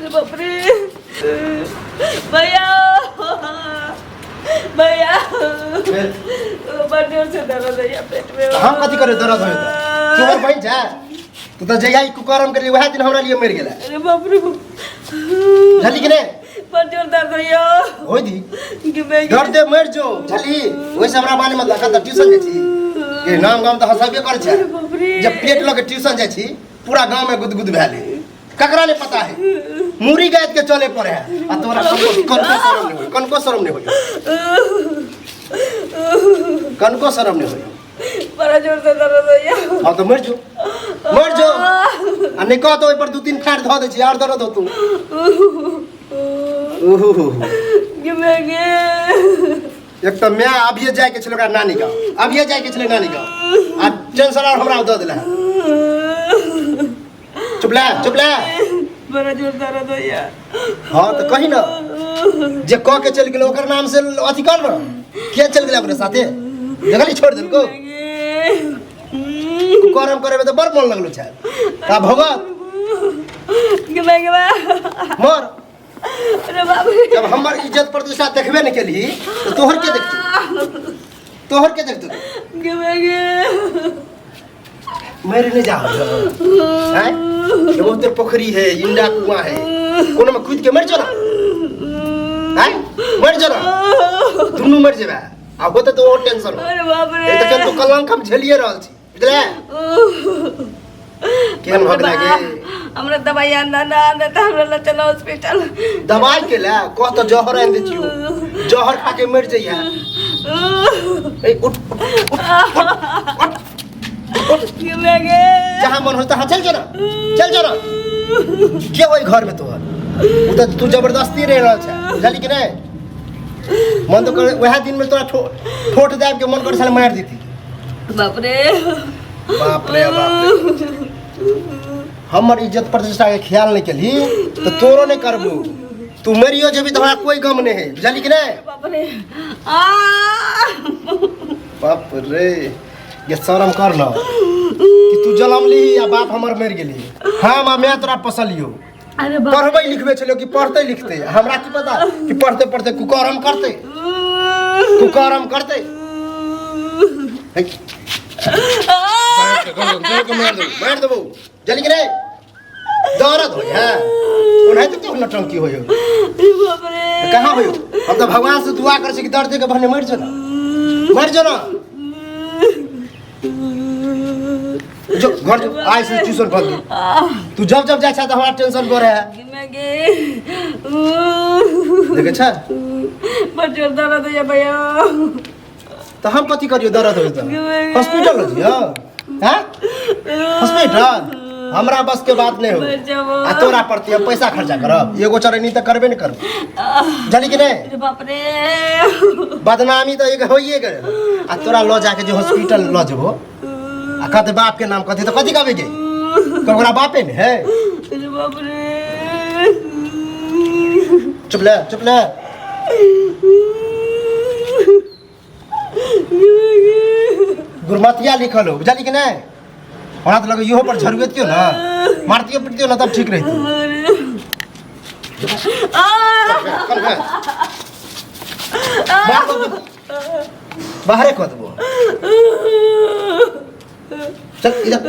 अरे बाप रे भैया भैया बड़ जोर से दर्द है पेट में। हम कथी करे दर्द होय त तोहर बहन जा तू तो जहिया ई कुकरम करली वह दिन हमरा लिए मर गेला। अरे बाप रे झली कि ने बड़ जोर दर्द है होय दी दर्द दे मर जो झली वैसे हमरा माने मत लगा त ट्यूशन जाइ छी ए नाम गाम त हंसाबे कर छै। जब पेट लगे ट्यूशन जाइ छी पूरा गांव में गुदगुद भेले ककरा ने पता है मुरी गायत के चले पड़े है आ तोरा कनको शरम नहीं होय कनको शरम नहीं होय बड़ा जोर से दर्द है। हां तो मर जो आ नहीं कह तो ओइ पर दू तीन फाड़ ध दे छी और दर्द हो तू गिमेगे एक तो मैं अभिये जाय के छलो का नानी का अभिये जाय के छले नानी का आ टेंशन और हमरा द देला चुप ले बड़ा जोर दर्द है। हां तो कहि ना जे कह के चल गेल ओकर नाम से अथी कर न के चल गेल ओकरे साथे जगली छोड़ देल को कुकरम करे में तो बड़ मन लगलो छै का भगत गिमेगे मर। अरे बाप रे जब हमर इज्जत प्रतिष्ठा देखबे न केली तो तोहर के देखतू गिमेगे मेरे नहीं जा हैं ये वो तेरे पोखरी है इंडा कुआं है कोनो में कूद के मर जा ना हैं मर जा ना दुनू मर जेबे आ होते तो और टेंशन हो। अरे बाप रे ए त तो कलंक हम झेलिए रहल छी बुझले केन भग लागे हमरा दवाई आना ना आना त हमरा ल चलो हॉस्पिटल दवाई के ला कह तो जहर आन दे छियो जहर खा के मर जइया ए उठ गिमेगे जहां मन होता चल जा ना के होई घर में तोहर उ त तू जबरदस्ती रह रहल छै बुझली कि नहीं मन तो कर वह दिन में तोरा ठोट दाब के मन कर साले मार देती। बाप रे बाप रे हमर इज्जत प्रतिष्ठा के ख्याल नहीं केली तो तोरो नहीं करबू तू मरियो जेबी तो हमरा कोई गम नहीं है बुझली कि नहीं। बाप रे बाप रे ये शर्म कर न कि तू जन्म ली या बाप हमर मर गेली हम मैं तोरा पसलियो अरे पढ़बे लिखबे छलो कि पढ़ते लिखते हमरा की पता कि पढ़ते पढ़ते कुकरम करते मार देबो जल्दी करे दर्द हो है ओनाहि तो नटंकी होयो बाप रे कहां होयो हम तो भगवान से दुआ कर छी कि दर्द के बहने मर जा ना जो घर जो आइ से ट्यूशन कर तू जब जाय छ त हमरा टेंशन करे है देखे छ बड़ जोर दर्द है भैया तो हम कथी करियो दर्द हो त हॉस्पिटल हो जियो हैं हॉस्पिटल हमरा बस के बात नहीं हो आ तोरा प्रति हम पैसा खर्चा करब एगो चरनी त करबे नहीं करब जानी कि नहीं। बाप रे बदनामी तो एक होइए गए आ तोरा लो जाके जो हॉस्पिटल लो जबो आ कहते बाप के नाम कहते तो कथी कहबे गे तोरा बापे ने है। बाप रे चुप ले गुरमतिया लिखल हो बुझली कि नहीं हमरा तो लगे इहो पर झरुएतियो ना मारतियो पिटतियो ना तब ठीक रहती। बाहर को देबो चल इधर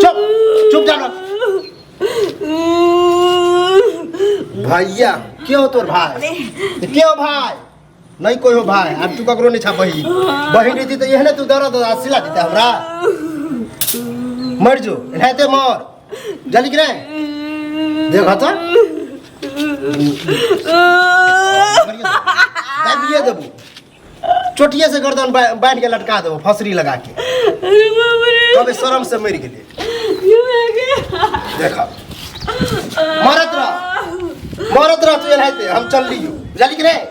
चल चुप जाना भैया क्यों तोर भाई क्यों भाई नहीं कोई हो भाई अब तू ककरो नहीं छा बहिन रहती तो यह तू दर्द सिला देता हमरा मर जो रहते मर जल्दी कि नहीं देखा तो दिए देबू चोटिए से गर्दन बांध के लटका देबो फसरी लगा के कबे शर्म से मर गेले देखा मरत रह तू रहते हम चल लियो बुझली कि नहीं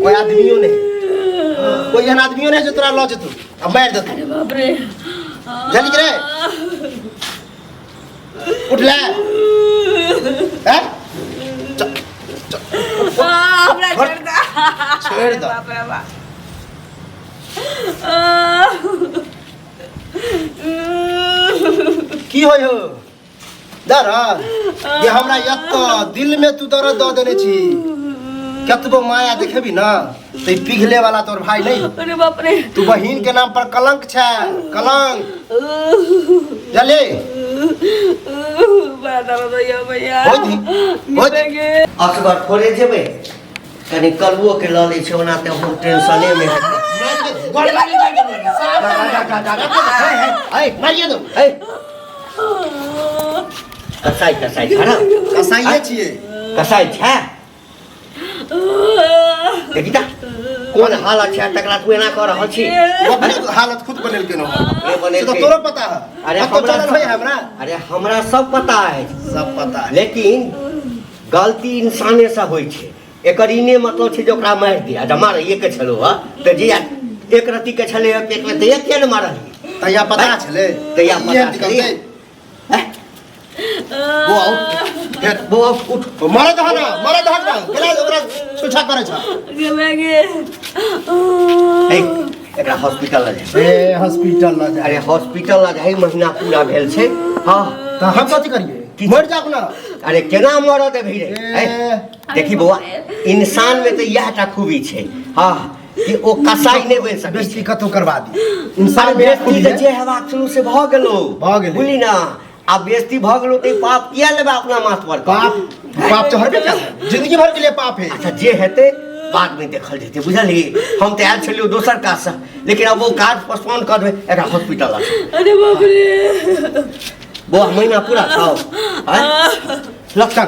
कोई आदमियों नहीं कोई एहन आदमियों नहीं जो तोरा लऽ जेतौ आ मारि देतौ। अरे बाप रे बुझली कि नहीं उठ ले हैं हमरा छोड़ दे छोड़ दे बाप रे बाप की होय हो दर्द ये हमरा एत दिल में तू दर्द दऽ देने छी कतबो माया देखेबी ना तो पिघले वाला तोर भाई नहीं। अरे बाप रे तू बहिन के नाम पर कलंक छै कलंक जले बड़ा दर्द होइया भैया होई असगर थोड़े जेबै कनी कलुओ के लऽ लै छै ओना तऽ हम टेंशने में मारिए दो कसाई कसाई खड़ा कसाईए छिए कसाई छै देखी ता कोन हालत छै तकरा तू एना कऽ रहल छी अपने हालत खुद बनेल केनो ये बनेल तो के तोरो पता है अरे तो चलन है हमरा अरे हमरा सब पता है सब पता है लेकिन गलती इंसाने से होइ छै एकर इने मतलब छै जे ओकरा मारि दिया ज मारैए के छलो ह तऽ जे एक रति के छले पेट में तऽ किया न मारलिए तैया पता छले तैया पता छले वो आउट फिर वो उठ मरे दह ना गेला ओकरा छुछा करे छ एकरा हॉस्पिटल ल जाए ए हॉस्पिटल ल जा अरे हॉस्पिटल ल जाए महीना पूरा भेल छै हां त हम कथि करिए मर जाक ना अरे केना मरत है भीरे देखी बौआ इंसान में तो यहटा खूबी छै हां कि ओ कसाई नहीं बन सकै बेइज्जती कतौ करबा दी इंसान बेइज्जती तऽ जे हेबाक छलू से भ गेलो बुझली ना अब बेइज्जती भ गेलो त पाप किया लेबा अपना माथ पर पाप तो हर बेटा जिंदगी भर के लिए पाप है। अच्छा जे हेते बाद में देखल जेते बुझली हम त आयल छलियो दोसर काज से लेकिन अब वो काज पोस्टपोन कर दे एकरा हॉस्पिटल आ अरे बाप रे वो महीना पूरा खाओ हैं लक्षण